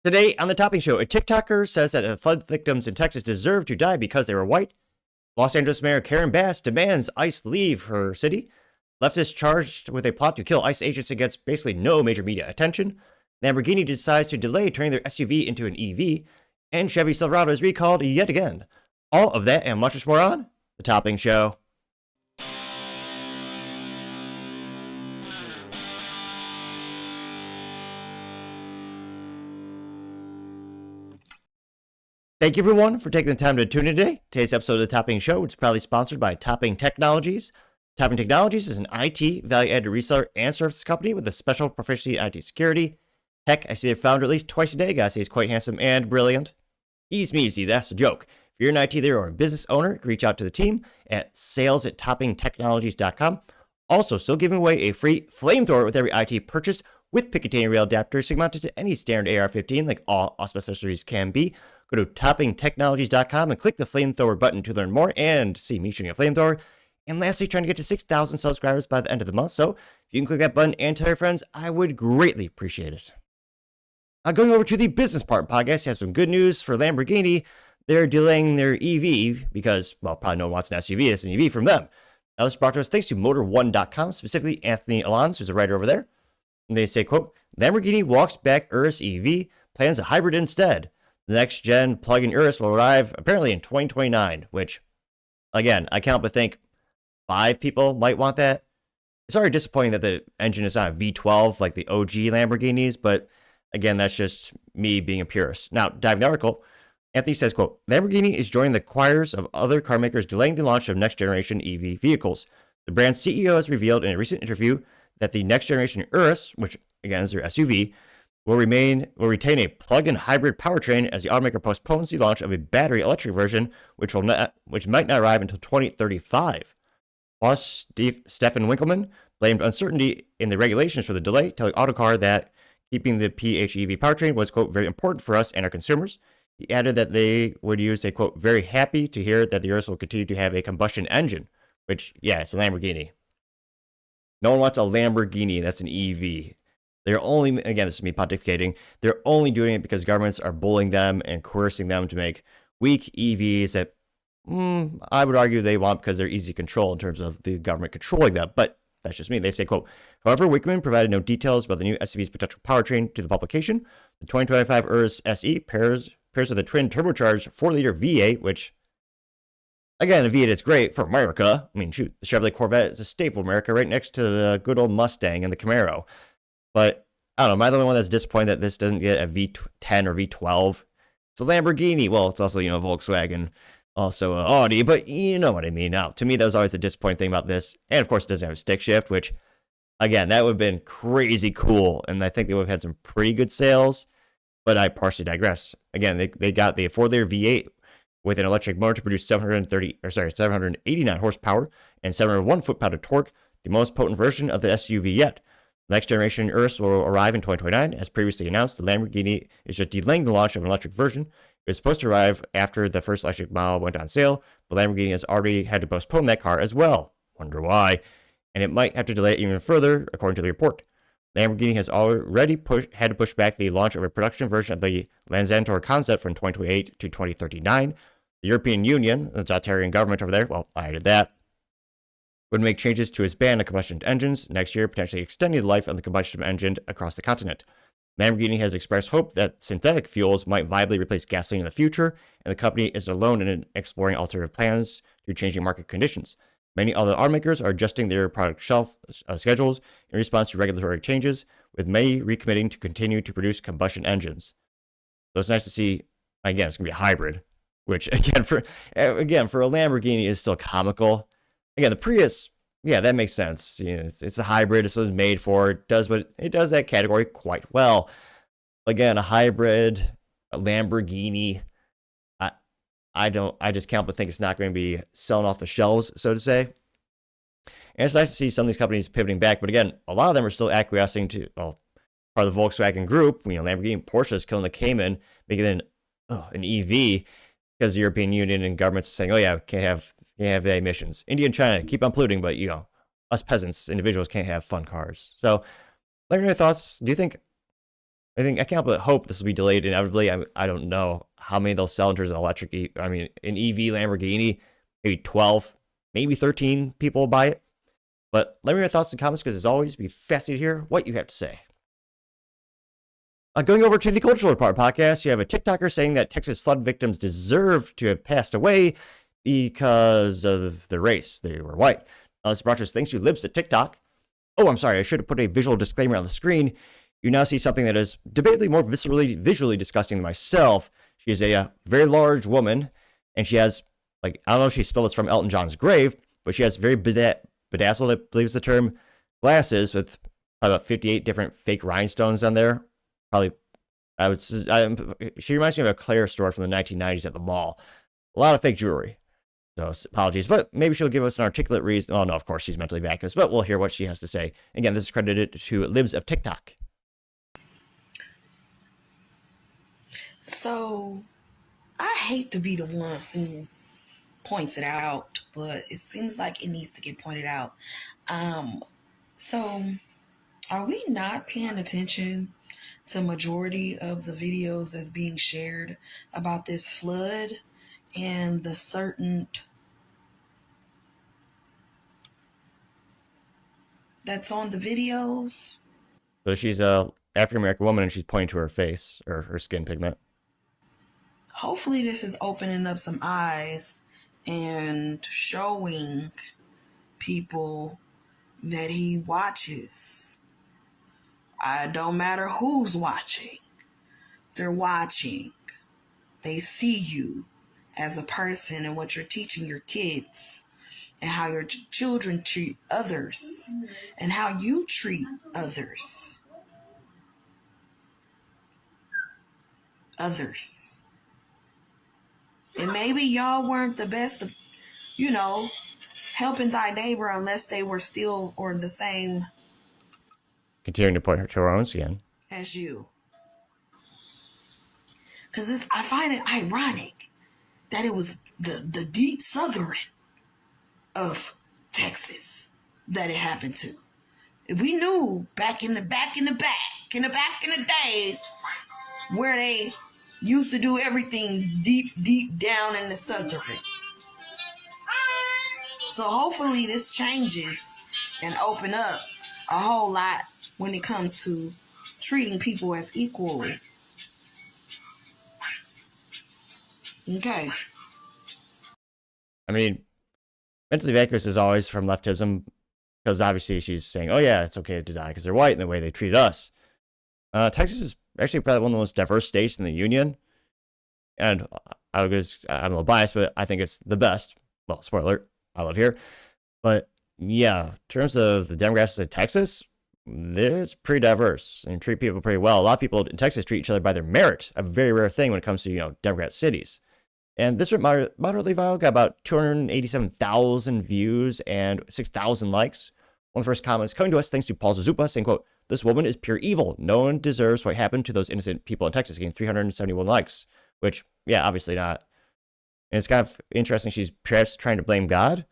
Today on the Topping Show, a TikToker says that the flood victims in Texas deserve to die because they were white. Los Angeles Mayor Karen Bass demands ICE leave her city. Leftist charged with a plot to kill ICE agents and gets basically no major media attention. Lamborghini decides to delay turning their SUV into an EV. And Chevy Silverado is recalled yet again. All of that and much more on the Topping Show. Thank you, everyone, for taking the time to tune in today. Today's episode of The Topping Show is proudly sponsored by Topping Technologies. Topping Technologies is an IT value-added reseller and services company with a special proficiency in IT security. Heck, I see their founder at least twice a day. Gotta say he's quite handsome and brilliant. Easy, that's the joke. If you're an IT leader or a business owner, reach out to the team at sales@toppingtechnologies.com. Also, still giving away a free Flamethrower with every IT purchase with Picatinny rail adapter, segmented to any standard AR-15 like all awesome accessories can be. Go to toppingtechnologies.com and click the Flamethrower button to learn more and see me shooting a flamethrower. And lastly, trying to get to 6,000 subscribers by the end of the month. So if you can click that button and tell your friends, I would greatly appreciate it. Going over to the business part podcast, you have some good news for Lamborghini. They're delaying their EV because, well, probably no one wants an SUV. It's an EV from them. Now, this brought to us thanks to Motor1.com, specifically Anthony Alons, who's a writer over there. And they say, quote, Lamborghini walks back Urus EV, plans a hybrid instead. The next-gen plug-in Urus will arrive apparently in 2029, which, again, I can't but think 5 people might want that. It's already disappointing that the engine is not a V12 like the OG Lamborghinis, but again, that's just me being a purist. Now, diving the article, Anthony says, quote, Lamborghini is joining the choirs of other car makers delaying the launch of next-generation EV vehicles. The brand's CEO has revealed in a recent interview that the next-generation Urus, which again is their SUV, will retain a plug-in hybrid powertrain as the automaker postpones the launch of a battery electric version, which might not arrive until 2035. Boss Stefan Winkelmann blamed uncertainty in the regulations for the delay, telling Autocar that keeping the PHEV powertrain was, quote, very important for us and our consumers. He added that they would use a, quote, very happy to hear that the Urus will continue to have a combustion engine, which, yeah, it's a Lamborghini. No one wants a Lamborghini that's an EV. They're only, again, this is me pontificating, they're only doing it because governments are bullying them and coercing them to make weak EVs that I would argue they want because they're easy to control in terms of the government controlling them. But that's just me. They say, quote, however, Wickman provided no details about the new SUV's potential powertrain to the publication. The 2025 Urus SE pairs with a twin turbocharged 4-liter V8, which, again, a V8 is great for America. I mean, shoot, the Chevrolet Corvette is a staple of America right next to the good old Mustang and the Camaro. But, I don't know, am I the only one that's disappointed that this doesn't get a V10 or V12? It's a Lamborghini. Well, it's also, Volkswagen, also Audi, but you know what I mean. Now, to me, that was always the disappointing thing about this. And, of course, it doesn't have a stick shift, which, again, that would have been crazy cool. And I think they would have had some pretty good sales, but I partially digress. Again, they got the 4-liter V8 with an electric motor to produce 789 horsepower and 701 foot-pound of torque, the most potent version of the SUV yet. The next generation Urus will arrive in 2029. As previously announced, the Lamborghini is just delaying the launch of an electric version. It was supposed to arrive after the first electric model went on sale, but Lamborghini has already had to postpone that car as well. Wonder why. And it might have to delay it even further, according to the report. Lamborghini has already had to push back the launch of a production version of the Lanzantor concept from 2028 to 2039. The European Union, the totalitarian government over there, well, I added that, would make changes to its ban on combustion engines next year, potentially extending the life of the combustion engine across the continent. Lamborghini has expressed hope that synthetic fuels might viably replace gasoline in the future, and the company isn't alone in exploring alternative plans to changing market conditions. Many other automakers are adjusting their product shelf schedules in response to regulatory changes, with many recommitting to continue to produce combustion engines. So it's nice to see, again, it's going to be a hybrid, which, again, for a Lamborghini is still comical. Again, the Prius, yeah, that makes sense. It's a hybrid. It's what it's made for. It does that category quite well. Again, a hybrid, a Lamborghini. I just can't but think it's not going to be selling off the shelves, so to say. And it's nice to see some of these companies pivoting back. But again, a lot of them are still acquiescing to, part of the Volkswagen group. Lamborghini, Porsche is killing the Cayman, making it an EV because the European Union and governments are saying, oh yeah, can't have emissions. India and China keep on polluting, but us peasants, individuals can't have fun cars. So, let me know your thoughts. Do you think I think I can't but hope this will be delayed inevitably. I don't know how many they'll sell in terms of electric. I mean, an EV Lamborghini, maybe 12, maybe 13 people will buy it. But let me know your thoughts and comments because as always, be fascinated to hear what you have to say. Going over to the Cultural Report podcast, you have a TikToker saying that Texas flood victims deserve to have passed away because of the race. They were white. This brought us thanks to Libs at TikTok. Oh, I'm sorry. I should have put a visual disclaimer on the screen. You now see something that is debatably more visually disgusting than myself. She is a very large woman, and she has, like, I don't know if she stole this from Elton John's grave, but she has very bedazzled, I believe is the term, glasses with about 58 different fake rhinestones on there. Probably, she reminds me of a Claire store from the 1990s at the mall. A lot of fake jewelry. So apologies, but maybe she'll give us an articulate reason. Oh, no, of course, she's mentally vacuous, but we'll hear what she has to say. Again, this is credited to Libs of TikTok. So, I hate to be the one who points it out, but it seems like it needs to get pointed out. So, are we not paying attention to majority of the videos that's being shared about this flood and the certain that's on the videos? So she's a African-American woman and she's pointing to her face or her skin pigment. Hopefully this is opening up some eyes and showing people that he watches. I don't matter who's watching. They're watching. They see you as a person and what you're teaching your kids and how your children treat others and how you treat others. And maybe y'all weren't the best of, helping thy neighbor unless they were still or the same. Continuing to point her to her own skin. As you. Because I find it ironic that it was the deep southern of Texas that it happened to. We knew back in the days where they used to do everything deep down in the southern. So hopefully this changes and open up a whole lot when it comes to treating people as equal. Okay. I mean, mentally vacuous is always from leftism because obviously she's saying, oh yeah, it's okay to die because they're white and the way they treat us. Texas is actually probably one of the most diverse states in the union. And I'm a little biased, but I think it's the best. Well, spoiler alert, I live here. But yeah, in terms of the demographics of Texas, it's pretty diverse and treat people pretty well. A lot of people in Texas treat each other by their merit, a very rare thing when it comes to, Democrat cities. And this went moderately viral, got about 287,000 views and 6,000 likes. One of the first comments coming to us thanks to Paul Zazupa saying, quote, "This woman is pure evil. No one deserves what happened to those innocent people in Texas," getting 371 likes, which, yeah, obviously not. And it's kind of interesting. She's perhaps trying to blame God.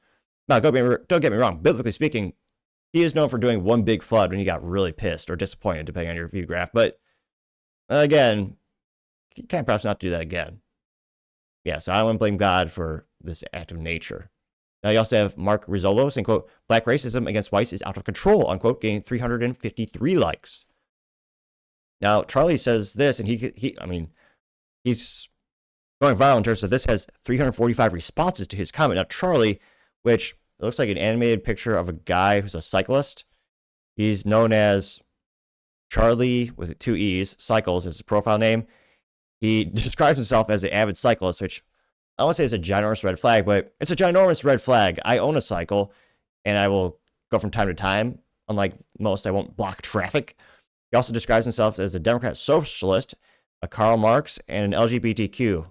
Now, don't get me wrong. Biblically speaking, he is known for doing one big flood when he got really pissed or disappointed, depending on your view graph. But again, you can't perhaps not do that again. Yeah, so I don't want to blame God for this act of nature. Now you also have Mark Rizzolo saying, quote, "Black racism against whites is out of control," unquote, getting 353 likes. Now Charlie says this, and he's going viral in terms of this has 345 responses to his comment. Now Charlie, which looks like an animated picture of a guy who's a cyclist. He's known as Charlie with 2 E's, Cycles is his profile name. He describes himself as an avid cyclist, which I won't say is a ginormous red flag, but it's a ginormous red flag. I own a cycle, and I will go from time to time. Unlike most, I won't block traffic. He also describes himself as a Democrat socialist, a Karl Marx, and an LGBTQ.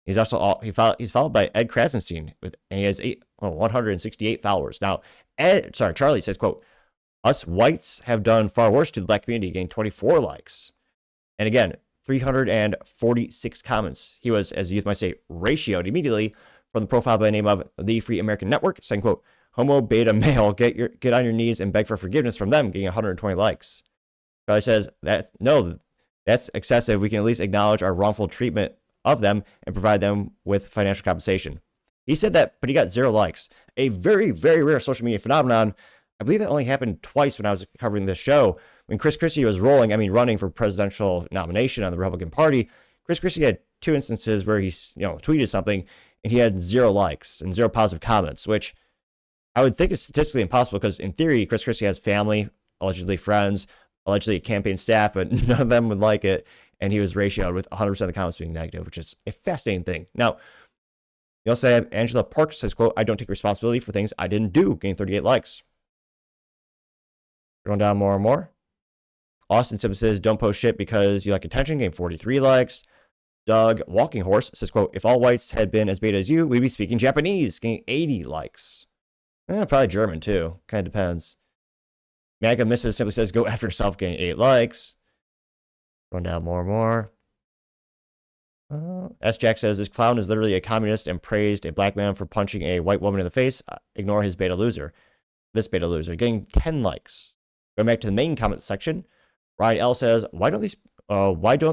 He's also he's followed by Ed Krasenstein, and he has 168 followers. Now, Charlie says, quote, "Us whites have done far worse to the black community," getting 24 likes. And again, 346 comments. He was, as youth might say, ratioed immediately from the profile by the name of The Free American Network, saying, quote, "Homo beta male, get on your knees and beg for forgiveness from them," getting 120 likes. Charlie says that, no, That's excessive. We can at least acknowledge our wrongful treatment of them and provide them with financial compensation. He said that, but he got 0 likes. A very, very rare social media phenomenon. I believe that only happened twice when I was covering this show. When Chris Christie was running for presidential nomination on the Republican Party, Chris Christie had 2 instances where he, tweeted something and he had 0 likes and 0 positive comments, which I would think is statistically impossible because in theory, Chris Christie has family, allegedly friends, allegedly campaign staff, but none of them would like it. And he was ratioed with 100% of the comments being negative, which is a fascinating thing. Now, you also have Angela Parks says, quote, "I don't take responsibility for things I didn't do," getting 38 likes. Going down more and more. Austin Simmons says, "Don't post shit because you like attention," getting 43 likes. Doug Walking Horse says, quote, "If all whites had been as beta as you, we'd be speaking Japanese," getting 80 likes. Probably German too. Kind of depends. Maga Mrs. simply says, "Go after yourself," getting 8 likes. Run down more and more. S. Jack says, "This clown is literally a communist and praised a black man for punching a white woman in the face. Ignore his beta loser." This beta loser getting 10 likes. Going back to the main comment section, Ryan L says, why don't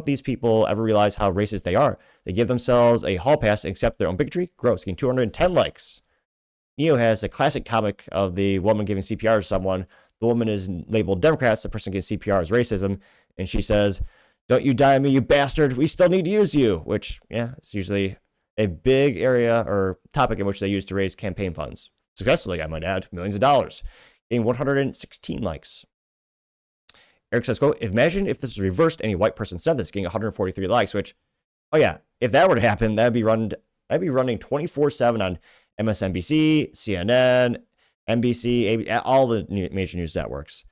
these people ever realize how racist they are? They give themselves a hall pass and accept their own bigotry. Gross, getting 210 likes. Neo has a classic comic of the woman giving CPR to someone. The woman is labeled Democrats. The person gets CPR as racism. And she says, "Don't you die on me, you bastard. We still need to use you." Which, yeah, it's usually a big area or topic in which they use to raise campaign funds. Successfully, I might add, millions of dollars. Getting 116 likes. Eric says, quote, "Imagine if this was reversed, any white person said this," getting 143 likes, which, oh yeah, if that were to happen, that'd be running 24/7 on MSNBC, CNN, NBC, ABC, all the major news networks.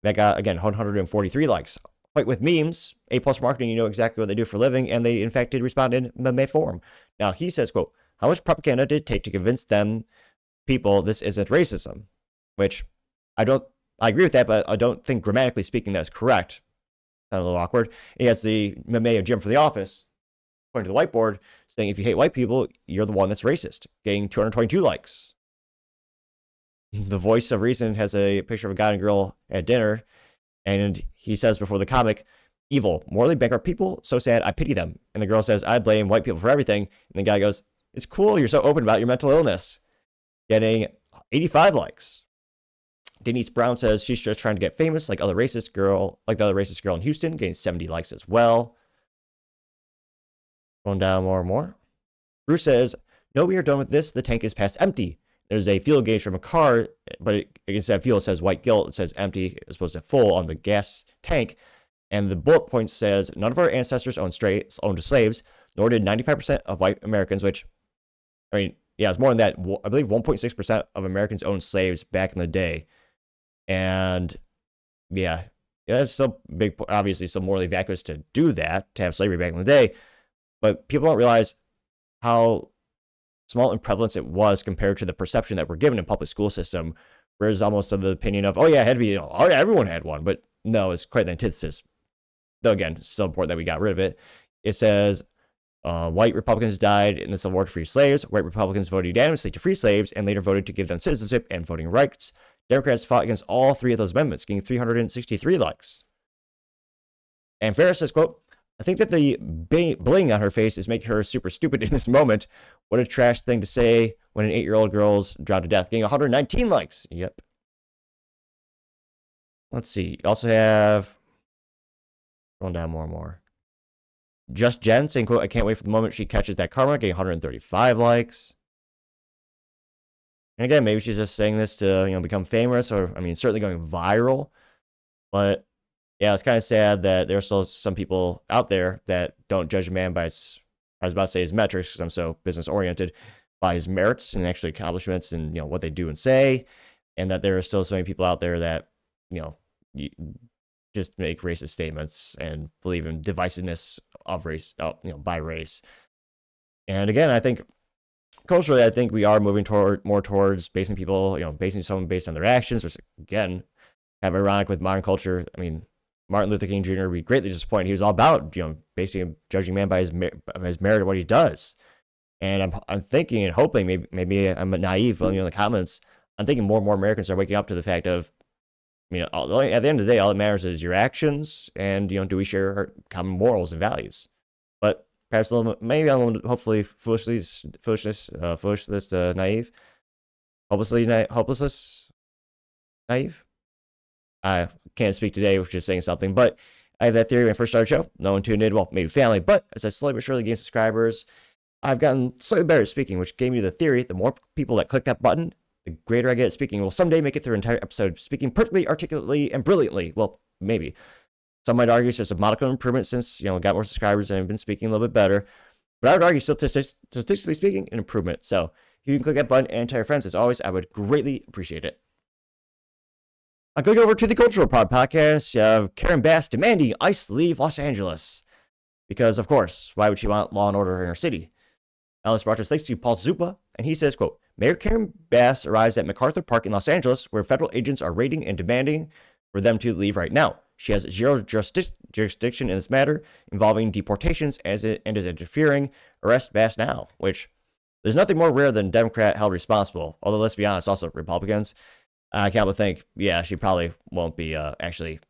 That got, again, 143 likes. Fight with memes, A+ marketing, you know exactly what they do for a living, and they, in fact, did respond in meme form. Now, he says, quote, "How much propaganda did it take to convince people this isn't racism?" Which, I agree with that, but I don't think grammatically speaking that's correct. Kind of a little awkward. He has the meme of Jim from The Office pointing to the whiteboard saying, "If you hate white people, you're the one that's racist," getting 222 likes. The voice of reason has a picture of a guy and girl at dinner, and he says before the comic, "Evil, morally bankrupt people, so sad, I pity them." And the girl says, "I blame white people for everything." And the guy goes, "It's cool, you're so open about your mental illness," getting 85 likes. Denise Brown says she's just trying to get famous like the other racist girl in Houston, getting 70 likes as well. Going down more and more. Bruce says, "No, we are done with this. The tank is past empty." There's a fuel gauge from a car, but instead of fuel, it says white guilt. It says empty as opposed to full on the gas tank. And the bullet point says, "None of our ancestors owned slaves, nor did 95% of white Americans," which, I mean, yeah, it's more than that. I believe 1.6% of Americans owned slaves back in the day. And yeah, that's still big, obviously still morally vacuous to do that, to have slavery back in the day. But people don't realize how small in prevalence it was compared to the perception that we're given in public school system, whereas almost of the opinion of, oh yeah, it had to be, oh yeah, everyone had one. But no, it's quite the antithesis. Though again, it's still important that we got rid of it. It says, white Republicans died in the Civil War to free slaves. White Republicans voted unanimously to free slaves and later voted to give them citizenship and voting rights. Democrats fought against all 3 of those amendments, getting 363 likes. And Farrah says, quote, "I think that the bling on her face is making her super stupid in this moment. What a trash thing to say when an 8-year-old girl's drowned to death," getting 119 likes. Yep. Let's see. You also have, going down more and more. Just Jen saying, quote, "I can't wait for the moment she catches that karma," getting 135 likes. And again, maybe she's just saying this to, become famous, or, I mean, certainly going viral. But yeah, it's kind of sad that there's still some people out there that don't judge a man by his, I was about to say his metrics because I'm so business oriented, by his merits and actually accomplishments and, what they do and say. And that there are still so many people out there that, just make racist statements and believe in divisiveness of race, by race. And again, I think culturally, I think we are moving more towards basing people, basing someone based on their actions, which again, kind of ironic with modern culture. I mean, Martin Luther King Jr. would be greatly disappointed. He was all about, basically judging man by his merit or what he does. And I'm thinking and hoping, maybe I'm naive, but in the comments, I'm thinking more and more Americans are waking up to the fact of At the end of the day, all that matters is your actions, and do we share our common morals and values? But perhaps a little, maybe I'm a little, hopefully foolishness, naive, hopelessness, naive. I can't speak today, which is saying something, but I have that theory when I first started the show. No one tuned in, well, maybe family, but as I slowly but surely gain subscribers, I've gotten slightly better at speaking, which gave me the theory the more people that click that button, the greater I get at speaking. Will someday make it through an entire episode speaking perfectly, articulately, and brilliantly. Well, maybe. Some might argue it's just a modicum improvement since, got more subscribers and I've been speaking a little bit better. But I would argue statistically speaking, an improvement. So if you can click that button and tell your friends, as always, I would greatly appreciate it. Going over to the Cultural Pod podcast, you have Karen Bass demanding ICE leave Los Angeles. Because, of course, why would she want law and order in her city? Alice brought us thanks to Paul Zupa, and he says, quote, Mayor Karen Bass arrives at MacArthur Park in Los Angeles, where federal agents are raiding and demanding for them to leave right now. She has zero jurisdiction in this matter involving deportations and is interfering. Arrest Bass now, which there's nothing more rare than Democrat held responsible. Although, let's be honest, also Republicans. I can't but think, yeah, she probably won't be actually,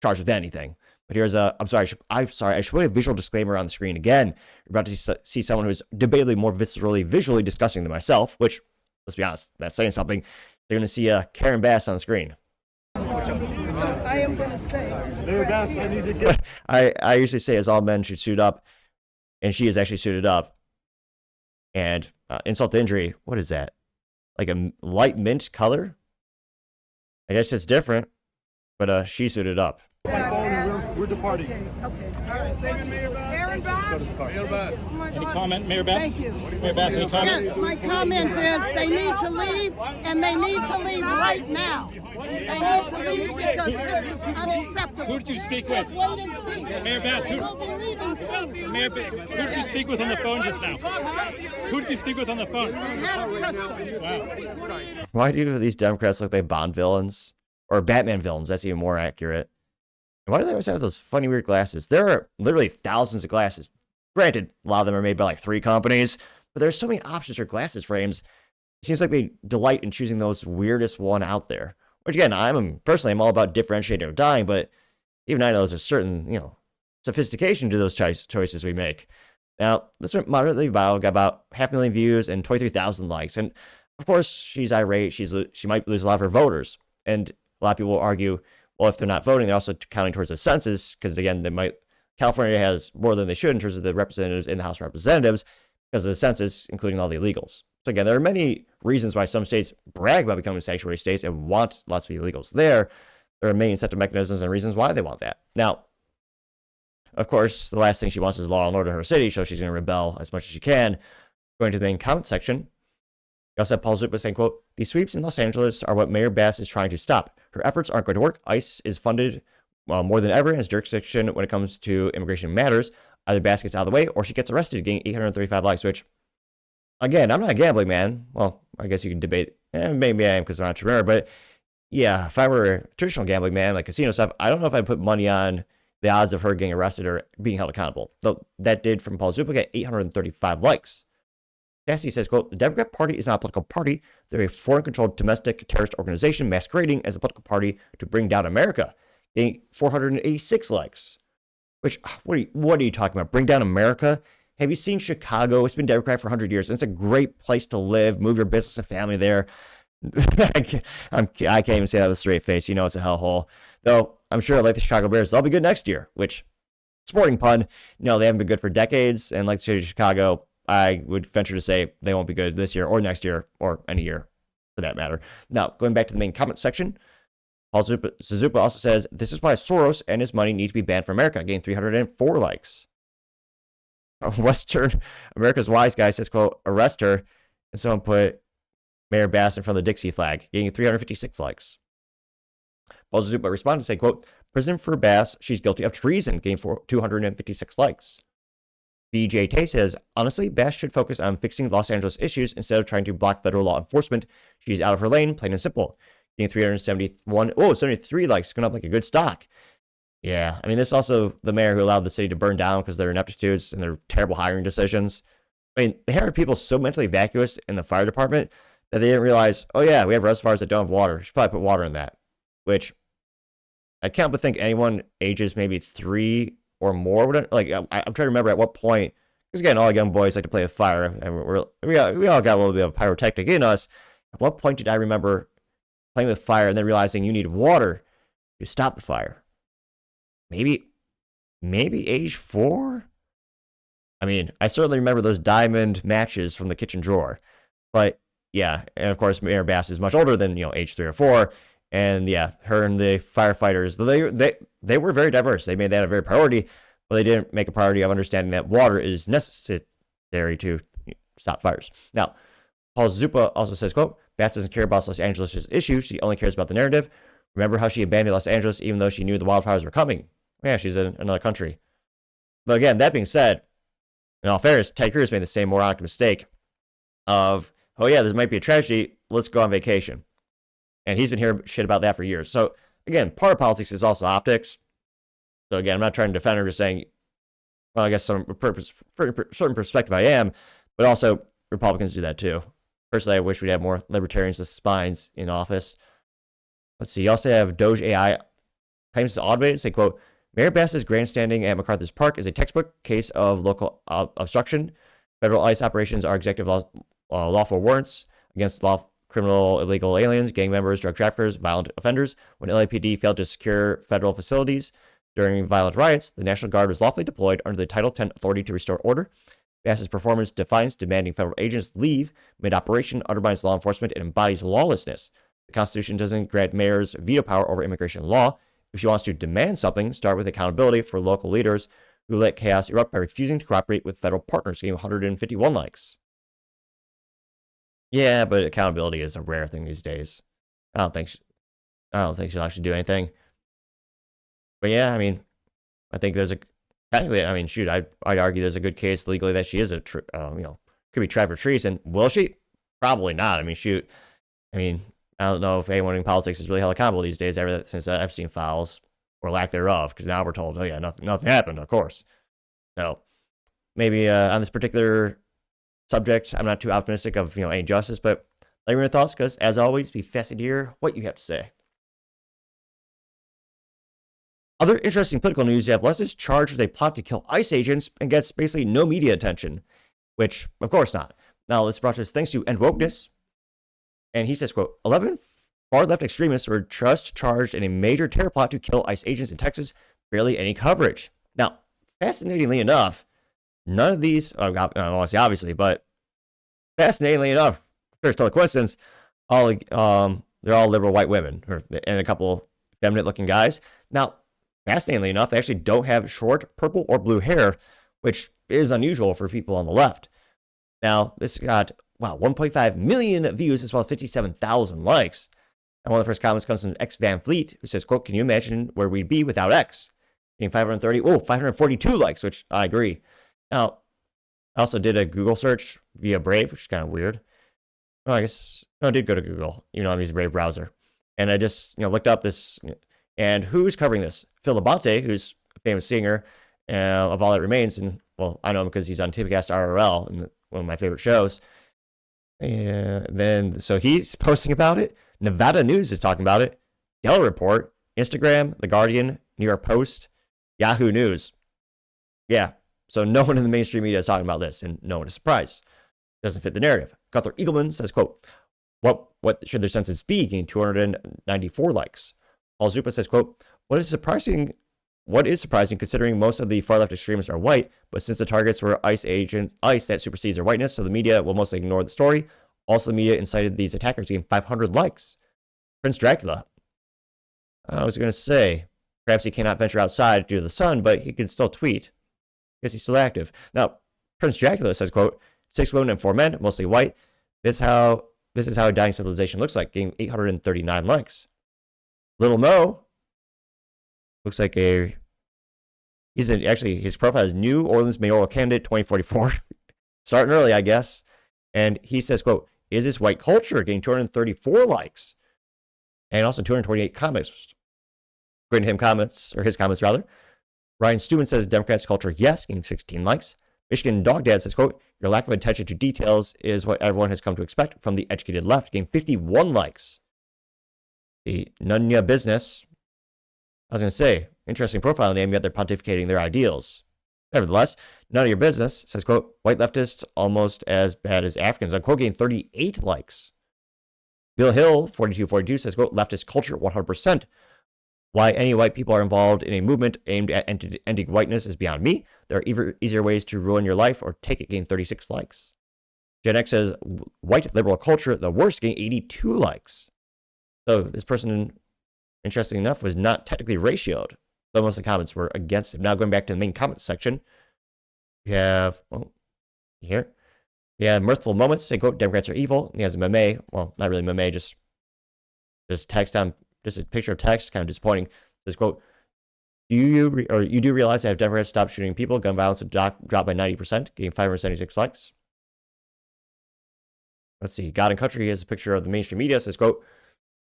charged with anything. But here's I'm sorry, I should put a visual disclaimer on the screen again. You're about to see someone who's debatably more viscerally, visually disgusting than myself, which, let's be honest, that's saying something. They're going to see Karen Bass on the screen. I am going to say. I usually say as all men should suit up, and she is actually suited up. And insult to injury, what is that? Like a light mint color? I guess it's different, but she suited up. We're departing. Okay. All right. Thank you. Aaron Bass. Mayor Bass. Any comment, Mayor Bass? Thank you. Mayor Bass, any comment? Yes, my comment is they need to leave, and they need to leave right now. They need to leave because this is unacceptable. Who did you speak with? Just wait and see. Mayor Bass, They will be leaving soon. Mayor Bass, who did you speak with on the phone just now? Who did you speak with on the phone? The head of customs. Wow. Why do these Democrats look like Bond villains? Or Batman villains, that's even more accurate. And why do they always have those funny, weird glasses? There are literally thousands of glasses. Granted, a lot of them are made by like 3 companies, but there's so many options for glasses frames. It seems like they delight in choosing those weirdest one out there. Which again, I'm all about differentiating or dying, but even I know there's a certain, sophistication to those choices we make. Now, this went moderately viral, got about 500,000 views and 23,000 likes. And of course, she's irate. She might lose a lot of her voters. And a lot of people will argue, well, if they're not voting, they're also counting towards the census, because again, California has more than they should in terms of the representatives in the House of Representatives because of the census, including all the illegals. So again, there are many reasons why some states brag about becoming sanctuary states and want lots of illegals there. There are many incentive mechanisms and reasons why they want that. Now, of course, the last thing she wants is law and order in her city, so she's going to rebel as much as she can. Going to the main comment section, we also have Paul Zupa saying, quote, "The sweeps in Los Angeles are what Mayor Bass is trying to stop. Her efforts aren't going to work. ICE is funded more than ever in its jurisdiction when it comes to immigration matters. Either Bass gets out of the way or she gets arrested, getting 835 likes," which, again, I'm not a gambling man. Well, I guess you can debate. Maybe I am because I'm an entrepreneur, but yeah, if I were a traditional gambling man, like casino stuff, I don't know if I'd put money on the odds of her getting arrested or being held accountable. Though that did from Paul Zupa get 835 likes. Cassie says, quote, "The Democrat Party is not a political party. They're a foreign-controlled domestic terrorist organization masquerading as a political party to bring down America," getting 486 likes. Which, what are you talking about? Bring down America? Have you seen Chicago? It's been Democrat for 100 years. It's a great place to live. Move your business and family there. I can't even say that with a straight face. It's a hellhole. Though, I'm sure, like the Chicago Bears, they'll be good next year. Which, sporting pun, they haven't been good for decades. And like the city of Chicago, I would venture to say they won't be good this year or next year or any year for that matter. Now, going back to the main comment section, Paul Zupa also says, "This is why Soros and his money need to be banned from America," getting 304 likes. Western America's Wise Guy says, quote, "Arrest her." And someone put Mayor Bass in front of the Dixie flag, getting 356 likes. Paul Zupa responded to say, quote, "Prison for Bass, she's guilty of treason," getting 256 likes. BJ Tay says, "Honestly, Bass should focus on fixing Los Angeles issues instead of trying to block federal law enforcement. She's out of her lane, plain and simple." Getting 73 likes, going up like a good stock. Yeah, I mean, this is also the mayor who allowed the city to burn down because of their ineptitudes and their terrible hiring decisions. I mean, they hired people so mentally vacuous in the fire department that they didn't realize, oh yeah, we have reservoirs that don't have water. We should probably put water in that. which I can't but think anyone ages maybe 3 or more would, like, I'm trying to remember at what point, because again, all young boys like to play with fire, and we all got a little bit of pyrotechnic in us. At what point did I remember playing with fire and then realizing you need water to stop the fire? Maybe age 4? I mean, I certainly remember those diamond matches from the kitchen drawer. But yeah, and of course, Mayor Bass is much older than, age 3 or 4. And yeah, her and the firefighters, they were very diverse. They made that a very priority, but they didn't make a priority of understanding that water is necessary to stop fires. Now, Paul Zupa also says, quote, Bass doesn't care about Los Angeles' issues. She only cares about the narrative. Remember how she abandoned Los Angeles even though she knew the wildfires were coming? Yeah, she's in another country. But again, that being said, in all fairness, Ted Cruz made the same moronic mistake of, oh yeah, there might be a tragedy, let's go on vacation. And he's been hearing shit about that for years. So again, part of politics is also optics. So again, I'm not trying to defend her, just saying, well, I guess for a certain perspective I am, but also Republicans do that too. Personally, I wish we'd have more libertarians with spines in office. Let's see, you also have Doge AI claims to automated, say, quote, Mayor Bass's grandstanding at MacArthur's Park is a textbook case of local obstruction. Federal ICE operations are executive lawful warrants against criminal illegal aliens, gang members, drug traffickers, violent offenders. When LAPD failed to secure federal facilities during violent riots, the National Guard was lawfully deployed under the Title 10 authority to restore order. Bass's performance defiance demanding federal agents leave mid-operation undermines law enforcement and embodies lawlessness. The Constitution doesn't grant mayors veto power over immigration law. If she wants to demand something, start with accountability for local leaders who let chaos erupt by refusing to cooperate with federal partners, getting 151 likes. Yeah, but accountability is a rare thing these days. I don't think she'll actually do anything. But yeah, I mean, I think there's technically, I mean, shoot, I'd argue there's a good case legally that she is could be tried for treason. Will she? Probably not. I mean, shoot. I mean, I don't know if anyone in politics is really held accountable these days ever since the Epstein files, or lack thereof, because now we're told, oh yeah, nothing happened, of course. So maybe on this particular subject, I'm not too optimistic of any justice, but let me know your thoughts, because as always, be fascinated to hear what you have to say. Other interesting political news, you have Leftist charged with a plot to kill ICE agents and gets basically no media attention, which of course not. Now this brought to us thanks to End Wokeness. And he says, quote, 11 far-left extremists were just charged in a major terror plot to kill ICE agents in Texas. Barely any coverage. Now, fascinatingly enough, none of these, I want to say obviously, but fascinatingly enough, first total coincidence, they're all liberal white women and a couple feminine-looking guys. Now, fascinatingly enough, they actually don't have short purple or blue hair, which is unusual for people on the left. Now, this got 1.5 million views as well as 57,000 likes. And one of the first comments comes from X Van Fleet, who says, quote, can you imagine where we'd be without X? Getting 542 likes, which I agree. Now, I also did a Google search via Brave, which is kind of weird. Well, I did go to Google, I'm using Brave browser. And I just, looked up this, and who's covering this? Phil Labonte, who's a famous singer of All That Remains. And, well, I know him because he's on Tipcast RRL, and one of my favorite shows. And then, so he's posting about it. Nevada News is talking about it. Gallup Report, Instagram, The Guardian, New York Post, Yahoo News. Yeah, so no one in the mainstream media is talking about this, and no one is surprised. Doesn't fit the narrative. Gunther Eagleman says, quote, what should their sentence be? Getting 294 likes. Paul Zupa says, quote, what is surprising considering most of the far-left extremists are white, but since the targets were ICE that supersedes their whiteness, so the media will mostly ignore the story. Also, the media incited these attackers, getting 500 likes. Prince Dracula. I was going to say, perhaps he cannot venture outside due to the sun, but he can still tweet, because he's still active. Now, Prince Dracula says, quote, 6 women and 4 men, mostly white. This is how a dying civilization looks like, getting 839 likes. Little Mo looks like his profile is New Orleans mayoral candidate 2044. Starting early, I guess. And he says, quote, is this white culture? Getting 234 likes. And also 228 comments. According to his comments rather. Ryan Stewart says Democrats culture, yes, getting 16 likes. Michigan Dog Dad says, quote, your lack of attention to details is what everyone has come to expect from the educated left, getting 51 likes. The none of your business. I was going to say, interesting profile name, yet they're pontificating their ideals. Nevertheless, none of your business says, quote, white leftists almost as bad as Africans, unquote, getting 38 likes. Bill Hill, 4242, says, quote, leftist culture, 100%. Why any white people are involved in a movement aimed at ending whiteness is beyond me. There are easier ways to ruin your life or take it, getting 36 likes. Gen X says, white liberal culture, the worst, getting 82 likes. So this person, interesting enough, was not technically ratioed. So most of the comments were against him. Now going back to the main comment section, we have, here. Yeah, mirthful moments say, quote, Democrats are evil. He has a meme. Well, not really meme, just text on, just a picture of text, kind of disappointing. It says, quote, you do realize that if Democrats stop shooting people, gun violence would drop by 90%, getting 576 likes. Let's see. God and Country has a picture of the mainstream media. Says, quote,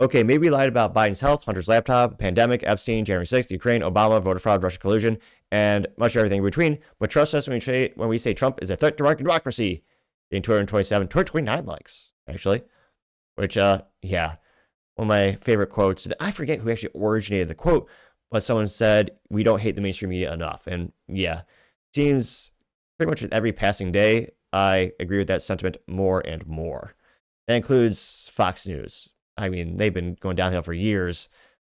okay, maybe we lied about Biden's health, Hunter's laptop, pandemic, Epstein, January 6th, Ukraine, Obama, voter fraud, Russia collusion, and much of everything in between. But trust us when we say Trump is a threat to our democracy. Getting 229 likes, actually. Which, yeah, one of my favorite quotes. I forget who actually originated the quote, but someone said, we don't hate the mainstream media enough. And yeah, seems pretty much with every passing day, I agree with that sentiment more and more. That includes Fox News. I mean, they've been going downhill for years.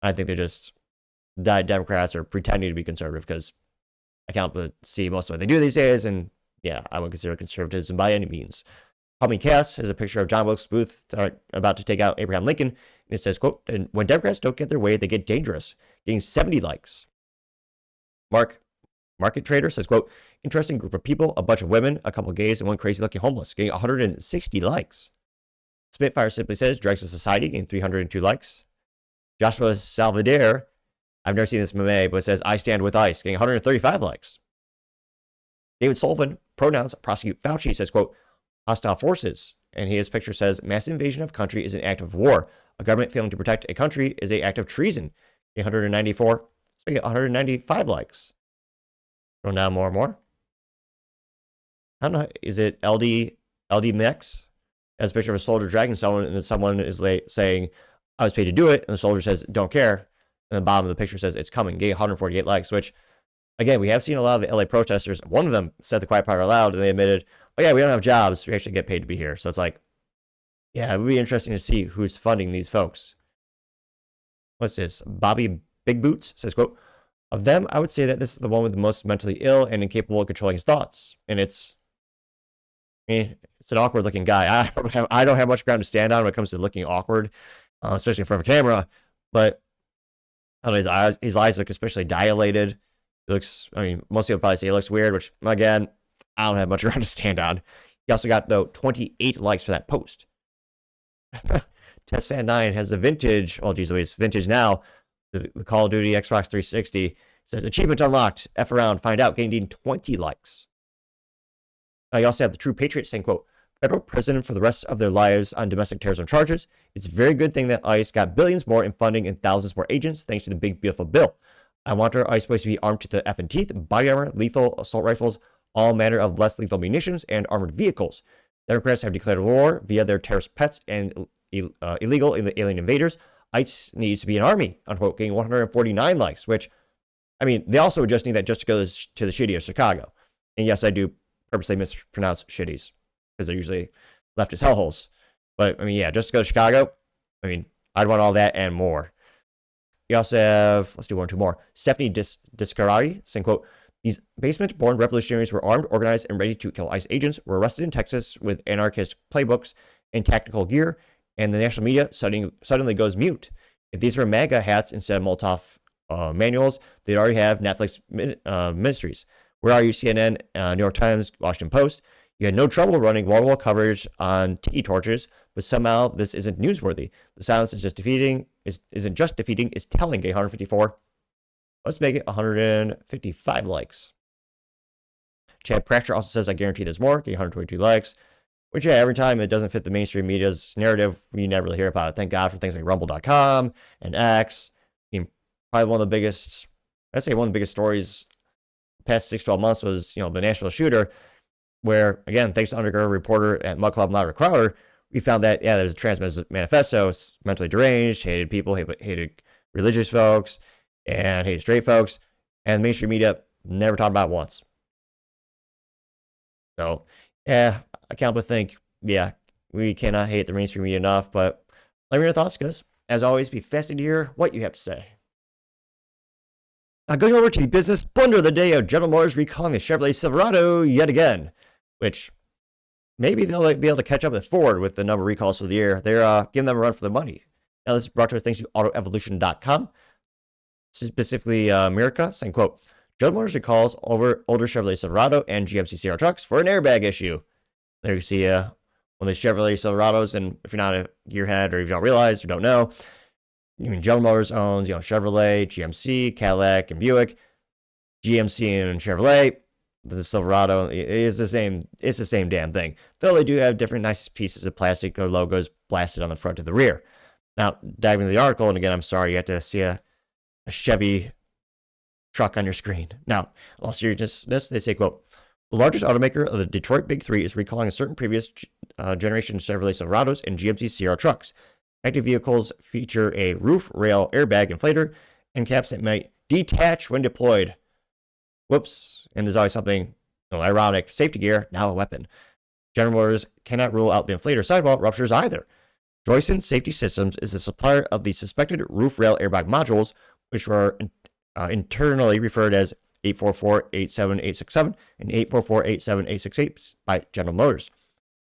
I think they're just diet Democrats or pretending to be conservative because I can't see most of what they do these days. And yeah, I wouldn't consider conservatism by any means. Tommy Cass has a picture of John Wilkes Booth about to take out Abraham Lincoln. And it says, quote, and when Democrats don't get their way, they get dangerous, getting 70 likes. Market Trader says, quote, interesting group of people, a bunch of women, a couple of gays, and one crazy looking homeless, getting 160 likes. Spitfire simply says, Dregs of Society, getting 302 likes. Joshua Salvador, I've never seen this meme, but it says, I stand with ICE, getting 135 likes. David Sullivan, pronouns, prosecute Fauci, says, quote, hostile forces. And his picture says, massive invasion of country is an act of war. A government failing to protect a country is an act of treason. 194, so 195 likes. Going down more and more. I don't know, is it LD Mix? Has a picture of a soldier dragging someone, and then someone is saying, I was paid to do it, and the soldier says, don't care. And the bottom of the picture says, it's coming, getting 148 likes, which, again, we have seen a lot of the LA protesters. One of them said the quiet part out loud, and they admitted, oh yeah, we don't have jobs. We actually get paid to be here. So it's like, yeah, it would be interesting to see who's funding these folks. What's this? Bobby Big Boots says, quote, of them, I would say that this is the one with the most mentally ill and incapable of controlling his thoughts. And it's an awkward looking guy. I don't have much ground to stand on when it comes to looking awkward, especially in front of a camera. But I don't know, his eyes look especially dilated. It looks, I mean, most people probably say he looks weird, which, again, I don't have much ground to stand on. He also got, though, 28 likes for that post. TestFan9 has the vintage, oh, geez Louise, vintage now, the Call of Duty Xbox 360. It says, achievement unlocked, F around, find out, getting 20 likes. You also have the True Patriot saying, quote, federal prison for the rest of their lives on domestic terrorism charges. It's a very good thing that ICE got billions more in funding and thousands more agents thanks to the big, beautiful bill. I want our ICE boys to be armed to the effing teeth, body armor, lethal assault rifles, all manner of less lethal munitions, and armored vehicles. Democrats have declared war via their terrorist pets and illegal alien invaders. ICE needs to be an army, unquote, getting 149 likes, which, I mean, they also just need that just to go to the shitty of Chicago. And yes, I do purposely mispronounce shitties because they're usually leftist hellholes. But, I mean, yeah, just to go to Chicago, I mean, I'd want all that and more. You also have, let's do one or two more. Stephanie Discarari saying, quote, these basement-born revolutionaries were armed, organized, and ready to kill ICE agents, were arrested in Texas with anarchist playbooks and tactical gear, and the national media suddenly goes mute. If these were MAGA hats instead of Molotov manuals, they'd already have Netflix ministries. Where are you, CNN, New York Times, Washington Post? You had no trouble running wall-to-wall coverage on tiki torches, but somehow this isn't newsworthy. The silence is isn't just defeating, it's telling. 154. Let's make it 155 likes. Chad Pratcher also says, I guarantee there's more. 122 likes. Which, yeah, every time it doesn't fit the mainstream media's narrative, we never really hear about it. Thank God for things like Rumble.com and X. I mean, probably one of the biggest stories the past 6-12 months was, the Nashville shooter, where, again, thanks to undercover reporter at Mud Club Louder Crowder, we found that, yeah, there's a trans manifesto, mentally deranged, hated people, hated religious folks, and hated straight folks, and mainstream media never talked about it once. So, yeah, I can't but think, yeah, we cannot hate the mainstream media enough, but let me know your thoughts, guys. As always, be fascinated to hear what you have to say. Now, going over to the business blunder of the day of General Motors recalling the Chevrolet Silverado yet again, which maybe they'll be able to catch up with Ford with the number of recalls for the year. They're giving them a run for their money. Now, this is brought to us thanks to AutoEvolution.com, specifically America, saying, quote, General Motors recalls over older Chevrolet Silverado and GMC Sierra trucks for an airbag issue. There you see one of the Chevrolet Silverados, and if you're not a gearhead or if you don't realize or don't know, General Motors owns, Chevrolet, GMC, Cadillac, and Buick. GMC and Chevrolet, the Silverado is the same. It's the same damn thing, though they do have different nice pieces of plastic or logos blasted on the front and the rear. Now, diving into the article, and again, I'm sorry you have to see a Chevy truck on your screen. Now, in all seriousness, they say, quote, the largest automaker of the Detroit Big Three is recalling a certain previous generation Chevrolet Silverados and GMC Sierra trucks. Active vehicles feature a roof rail airbag inflator and caps that might detach when deployed. Whoops. And there's always something ironic. Safety gear, now a weapon. General Motors cannot rule out the inflator sidewall ruptures either. Joyson Safety Systems is the supplier of the suspected roof rail airbag modules, which were internally referred as 844-87867 and 844-87868 by General Motors.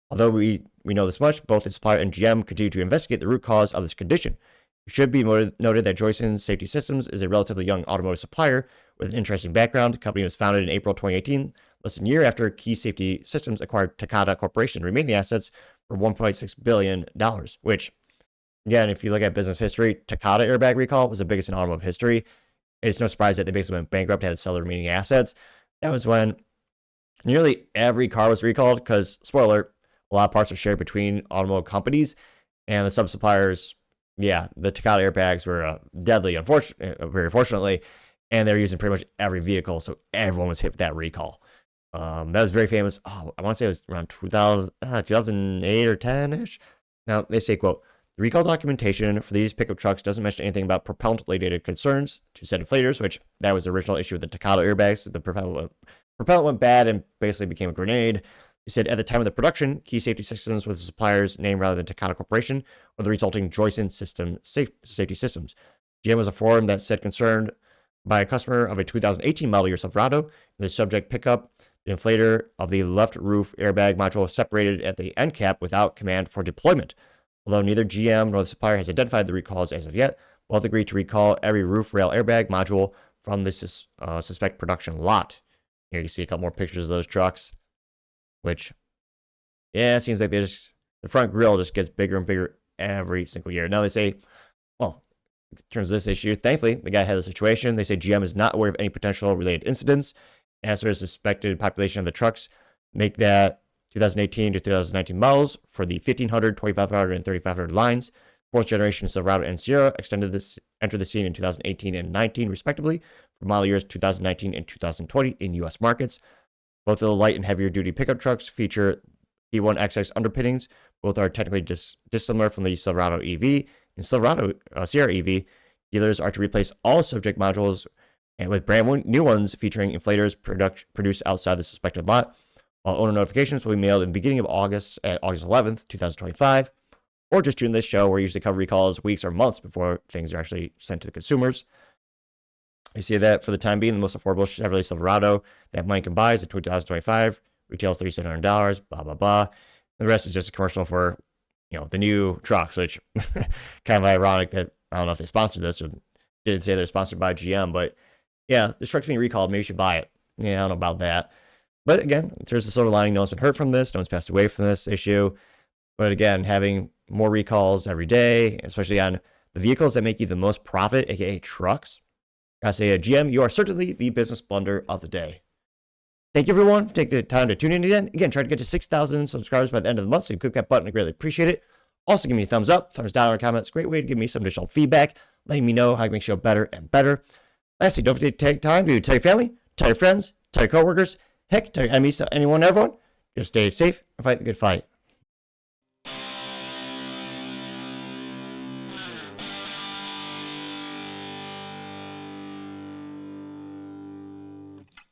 Although we know this much, both the supplier and GM continue to investigate the root cause of this condition. It should be noted that Joyson Safety Systems is a relatively young automotive supplier with an interesting background. The company was founded in April 2018, less than a year after Key Safety Systems acquired Takata Corporation remaining assets for $1.6 billion, which, again, if you look at business history, Takata airbag recall was the biggest in automotive history. It's no surprise that they basically went bankrupt, had to sell the remaining assets. That was when nearly every car was recalled because, spoiler, a lot of parts are shared between automotive companies, and the sub-suppliers, yeah, the Takata airbags were deadly, very unfortunately, and they're using pretty much every vehicle, so everyone was hit with that recall. That was very famous. I want to say it was around 2008 or 10-ish. Now, they say, quote, the recall documentation for these pickup trucks doesn't mention anything about propellant-related concerns to said inflators, which that was the original issue with the Takata airbags. The propellant went bad and basically became a grenade. He said at the time of the production, Key Safety Systems was the supplier's name rather than Takata Corporation or the resulting Joyson Safety Systems. GM was informed that said concerned by a customer of a 2018 model year Silverado, the subject pickup, the inflator of the left roof airbag module separated at the end cap without command for deployment. Although neither GM nor the supplier has identified the recalls as of yet, both agreed to recall every roof rail airbag module from the suspect production lot. Here you see a couple more pictures of those trucks. Which, yeah, it seems like the front grille just gets bigger and bigger every single year. Now they say, well, in terms of this issue, thankfully, the guy had the situation. They say GM is not aware of any potential related incidents. As for the suspected population of the trucks, make that 2018 to 2019 models for the 1500, 2500, and 3500 lines. Fourth generation Silverado and Sierra entered the scene in 2018 and 19, respectively, for model years 2019 and 2020 in U.S. markets. Both of the light and heavier duty pickup trucks feature E1XX underpinnings. Both are technically dissimilar from the Silverado EV. In Silverado Sierra EV, dealers are to replace all subject modules and with brand new ones featuring inflators produced outside the suspected lot. While owner notifications will be mailed in the beginning of August at August 11th, 2025, or just during this show where we usually cover recalls weeks or months before things are actually sent to the consumers. You see that for the time being, the most affordable Chevrolet Silverado that money can buy is in 2025, retails $3,700, blah, blah, blah. The rest is just a commercial for, the new trucks, which kind of ironic that, I don't know if they sponsored this or didn't say they're sponsored by GM, but yeah, this truck's being recalled, maybe you should buy it. Yeah, I don't know about that. But again, there's the silver lining, no one's been hurt from this, no one's passed away from this issue. But again, having more recalls every day, especially on the vehicles that make you the most profit, aka trucks, I say, GM, you are certainly the business blunder of the day. Thank you, everyone, for taking the time to tune in again. Again, try to get to 6,000 subscribers by the end of the month, so you click that button. I greatly appreciate it. Also, give me a thumbs up, thumbs down, or comments. Great way to give me some additional feedback, letting me know how I can make the show better and better. Lastly, don't forget to take time to tell your family, tell your friends, tell your coworkers, heck, tell your enemies, tell anyone, everyone. Just stay safe and fight the good fight.